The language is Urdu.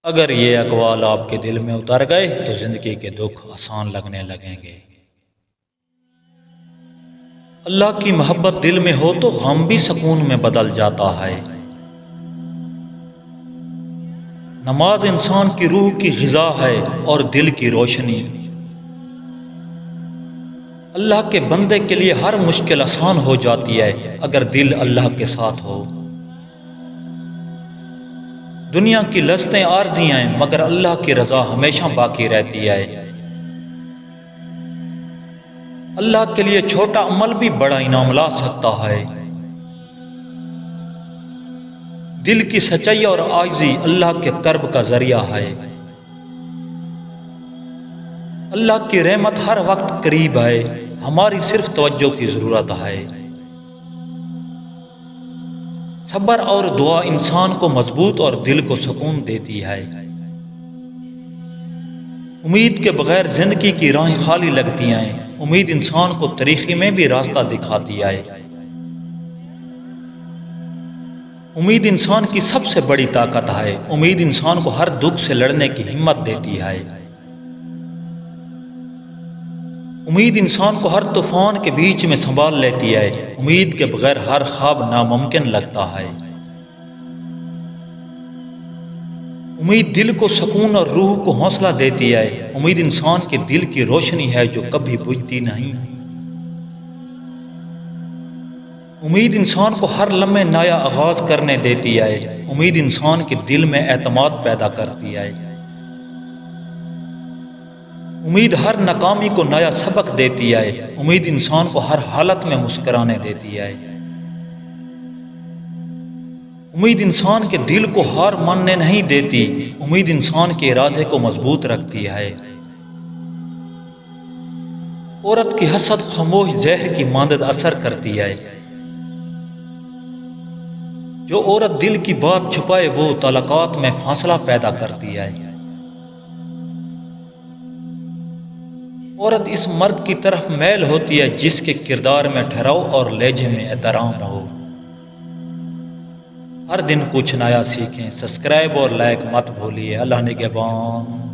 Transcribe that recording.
اگر یہ اقوال آپ کے دل میں اتر گئے تو زندگی کے دکھ آسان لگنے لگیں گے۔ اللہ کی محبت دل میں ہو تو غم بھی سکون میں بدل جاتا ہے۔ نماز انسان کی روح کی غذا ہے اور دل کی روشنی۔ اللہ کے بندے کے لیے ہر مشکل آسان ہو جاتی ہے اگر دل اللہ کے ساتھ ہو۔ دنیا کی لذتیں عارضی ہیں مگر اللہ کی رضا ہمیشہ باقی رہتی ہے۔ اللہ کے لیے چھوٹا عمل بھی بڑا انعام لا سکتا ہے۔ دل کی سچائی اور عاجزی اللہ کے قرب کا ذریعہ ہے۔ اللہ کی رحمت ہر وقت قریب ہے، ہماری صرف توجہ کی ضرورت ہے۔ صبر اور دعا انسان کو مضبوط اور دل کو سکون دیتی ہے۔ امید کے بغیر زندگی کی راہیں خالی لگتی ہیں۔ امید انسان کو تاریکی میں بھی راستہ دکھاتی ہے۔ امید انسان کی سب سے بڑی طاقت ہے۔ امید انسان کو ہر دکھ سے لڑنے کی ہمت دیتی ہے۔ امید انسان کو ہر طوفان کے بیچ میں سنبھال لیتی ہے۔ امید کے بغیر ہر خواب ناممکن لگتا ہے۔ امید دل کو سکون اور روح کو حوصلہ دیتی ہے۔ امید انسان کے دل کی روشنی ہے جو کبھی بجھتی نہیں۔ امید انسان کو ہر لمحے نیا آغاز کرنے دیتی ہے۔ امید انسان کے دل میں اعتماد پیدا کرتی ہے۔ امید ہر ناکامی کو نیا سبق دیتی ہے۔ امید انسان کو ہر حالت میں مسکرانے دیتی ہے۔ امید انسان کے دل کو ہار ماننے نہیں دیتی۔ امید انسان کے ارادے کو مضبوط رکھتی ہے۔ عورت کی حسد خاموش زہر کی مانند اثر کرتی ہے۔ جو عورت دل کی بات چھپائے وہ تعلقات میں فاصلہ پیدا کرتی ہے۔ عورت اس مرد کی طرف میل ہوتی ہے جس کے کردار میں ٹھہراؤ اور لہجے میں احترام ہو۔ ہر دن کچھ نیا سیکھیں۔ سبسکرائب اور لائک مت بھولیے۔ اللہ نگہبان۔